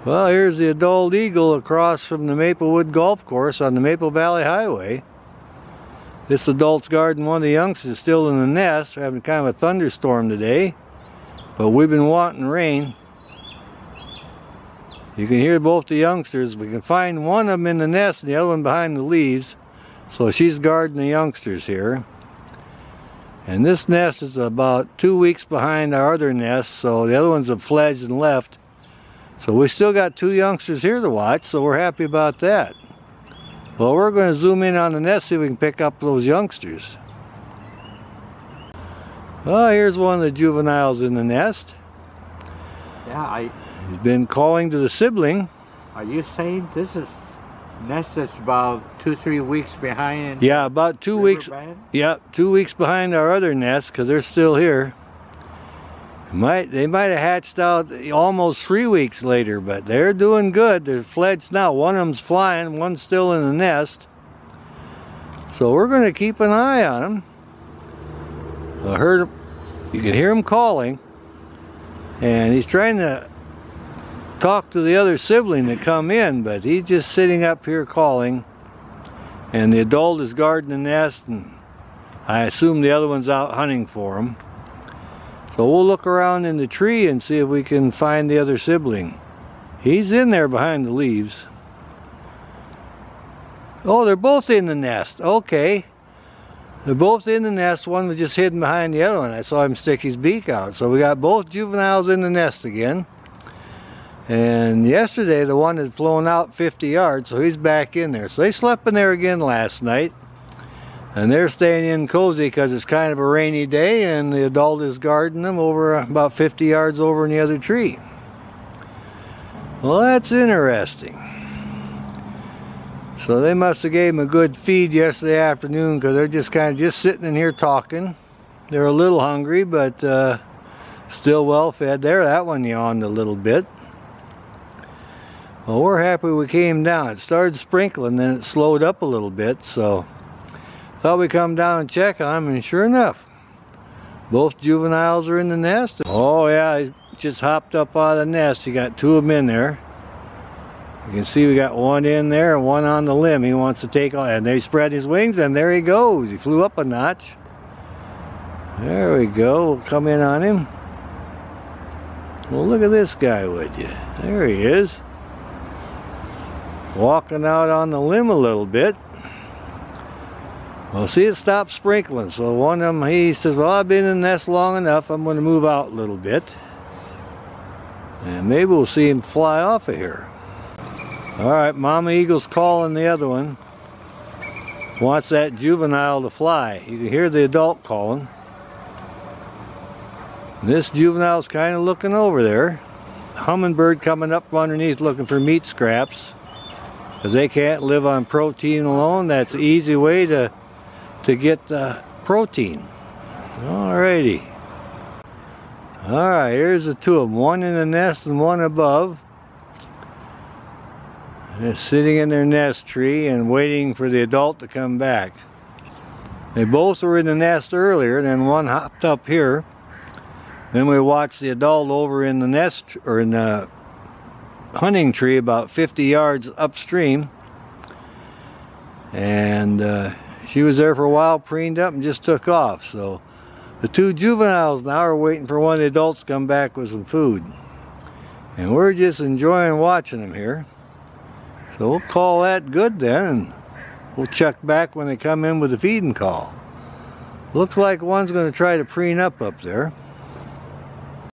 Well, here's the adult eagle across from the Maplewood Golf Course on the Maple Valley Highway. This adult's guarding one of the youngsters still in the nest. We're having kind of a thunderstorm today, but we've been wanting rain. You can hear both the youngsters. We can find one of them in the nest and the other one behind the leaves. So she's guarding the youngsters here. And this nest is about 2 weeks behind our other nest, so the other ones have fledged and left. So we still got 2 youngsters here to watch, so we're happy about that. Well, we're going to zoom in on the nest, see if we can pick up those youngsters. Oh, here's one of the juveniles in the nest. Yeah, He's been calling to the sibling. Are you saying this is nest that's about 2-3 weeks behind? Yeah, about 2 weeks. Yeah, 2 weeks behind our other nest because they're still here. They might have hatched out almost 3 weeks later, but they're doing good. They're fledged now. One of them's flying, one's still in the nest. So we're going to keep an eye on them. I heard him. You can hear him calling, and he's trying to talk to the other sibling that come in, but he's just sitting up here calling. And the adult is guarding the nest, and I assume the other one's out hunting for him. So we'll look around in the tree and see if we can find the other sibling. He's in there behind the leaves. Oh, they're both in the nest. Okay. They're both in the nest. One was just hidden behind the other one. I saw him stick his beak out. So we got both juveniles in the nest again. And yesterday the one had flown out 50 yards, so he's back in there. So they slept in there again last night. And they're staying in cozy because it's kind of a rainy day, and the adult is guarding them over about 50 yards over in the other tree. Well, that's interesting. So they must have gave him a good feed yesterday afternoon because they're just kind of just sitting in here talking. They're a little hungry, but still well fed. There, that one yawned a little bit. Well, we're happy we came down. It started sprinkling, then it slowed up a little bit, so thought we'd come down and check on them, and sure enough, both juveniles are in the nest. Oh yeah, he just hopped up out of the nest. He got 2 of them in there. You can see we got one in there and one on the limb. He wants to take on, and they spread his wings, and there he goes. He flew up a notch. There we go. We'll come in on him. Well, look at this guy, would you? There he is. Walking out on the limb a little bit. Well, see, it stopped sprinkling, so one of them, he says, well, I've been in the nest long enough, I'm going to move out a little bit. And maybe we'll see him fly off of here. All right, Mama Eagle's calling the other one. Wants that juvenile to fly. You can hear the adult calling. And this juvenile's kind of looking over there. Hummingbird coming up from underneath looking for meat scraps. Because they can't live on protein alone. That's an easy way to get the protein. Alrighty. Alright, here's the 2 of them. One in the nest and one above. They're sitting in their nest tree and waiting for the adult to come back. They both were in the nest earlier, then one hopped up here. Then we watched the adult over in the nest, or in the hunting tree about 50 yards upstream. And she was there for a while, preened up, and just took off. So the 2 juveniles now are waiting for one of the adults to come back with some food. And we're just enjoying watching them here. So we'll call that good then, and we'll check back when they come in with the feeding call. Looks like one's going to try to preen up there.